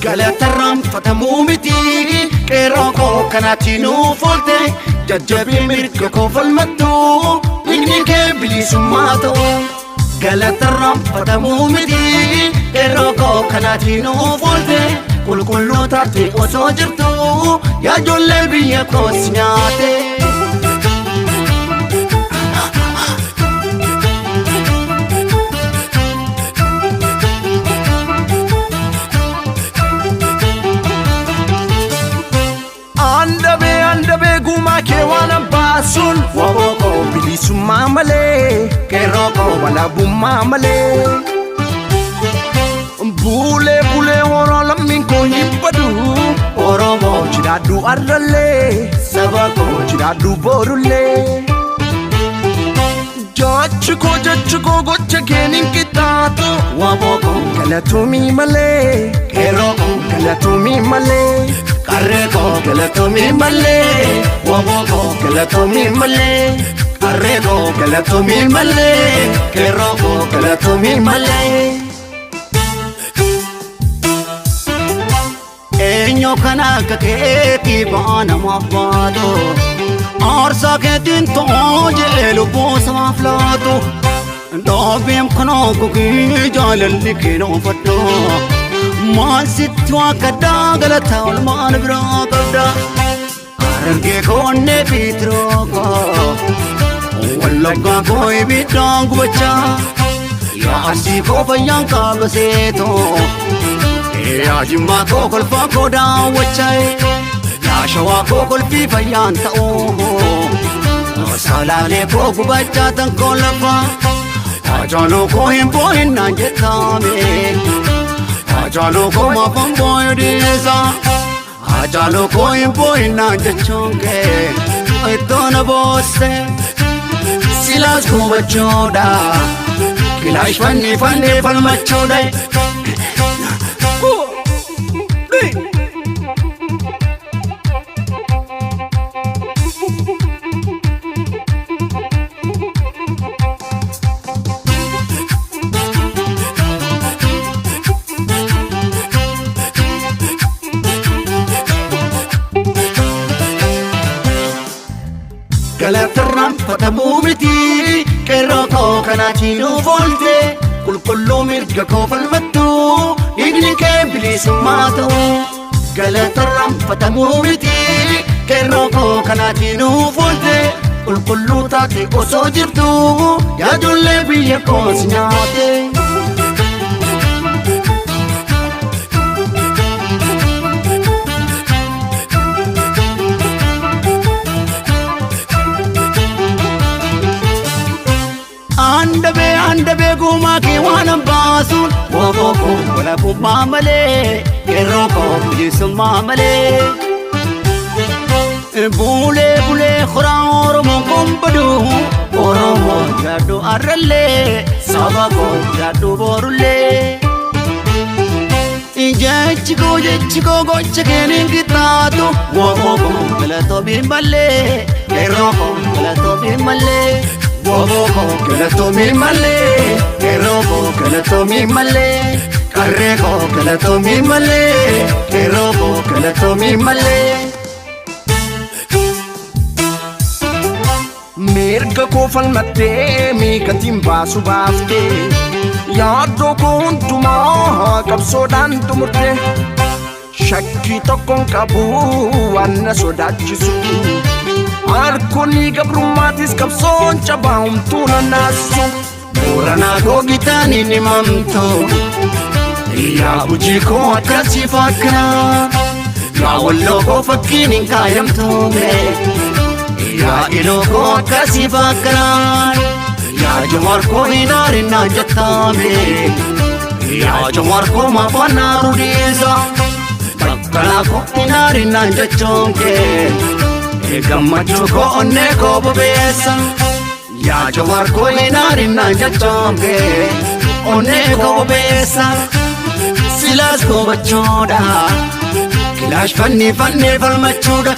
Galatarram fatamuu miti qeerroo koo kanaatti nuuf oolte jajjabii mirga koo falmattu dhiigni kee bilisummaa ta'u. Galatarram fatamuu miti qeerroo koo kanaatti nuuf oolte qulqulluu taate osoo jirtu yaa ijoollee biyya koos nyaate. Andabe guma ke wana basul waboko bilisummaa malee qeerroo koo walaabummaa malee. Bule horo lammiin koo hibbadu Oromoo jiraadhu arrallee saba koo jiraadhu borullee. Jechi koo gocha keenin qixxaatu waboko galatoomii malee qeerroo koo galatoomii malee. Qarree koo galatoomii malee waboo koo galatoomii malee. Qarree koo galatoomii malee qeerroo koo galatoomii malee. Eenyu kana akka keetii baanamaaf baatu aarsaa keetiin ta'oo jedhee lubbuu samaaf laatu. Dhoobeem kanoo gogii jaalalli keenoo fadhu maal sitti wakkaddaa galataa olmaan biraa qabda. Harargee koonnee bitiroo koo wallaggaa koo ibiddaan gubachaa yaa arsii koo fayyaan qaaba seetoo yaa jimmaa koo kolfaa koo daawwachaa yaa shawaa koo kolfii fayyaan ta'uu salaalee koo gubachaa tan koo lafaa ajaaloo koo hin boo'innaan jettaame. Ajaaloo koo maafan boo'u dhiisa ajaaloo koo hin boo'innaan jechuun kee ittoo na boosse silaas gubachuudha kilaash fannifannee falmachuudha. Galatarram fatamuu miti qeerroo koo kanaatti nuuf oolte qulqulluu mirga koo falmattu dhiigni kee bilisummaa ta'u. Galatarram fatamuu miti qeerroo koo kanaatti nuuf oolte qulqulluu taate osoo jirtu yaa ijoollee biyya koos nyaate. Andabe guma ke wana basul waboo koo walaabummaa malee qeerroo koo bilisummaa malee. Bule horaa Oromoo gombadu Oromoo jiraadhu arrallee saba koo jiraadhu borullee. Jechi koo gocha keenin qixxaatu waboo koo galatoomii malee qeerroo koo galatoomii malee. Waboo koo galatoomii malee qeerroo koo galatoomii malee. Qarree koo galatoomii malee qeerroo koo galatoomii malee. Mirga koo falmattee miikatiin baasu baaftee yaaddoo koo hundumaa qabsoodhaan xumurtee shakkii tokkoon qabu waan na sodaachisu. Harkoonni gabrummaatis qabsoon cabaa humtuu nannaasu. Booranaa koo gitaanii ni mamtu yaa Gujii koo akkasii fakkaata yaa Walloo koo fakkiin hin kaayamtume yaa Iluu koo akkasii fakkaata yaa Jawaar koo hin aarinnaan jettaame yaa Jawaar koo maafaan naaru dhiisa bakkalaa koo hin aarinnaan jechuun kee. Gammachuu koo onnee koo bobeessa yaa Jawaar koo hin aarinnaan jechuun kee onnee koo bobeessa. Silaas gubachuudha kilaash fannifannee falmachuudha.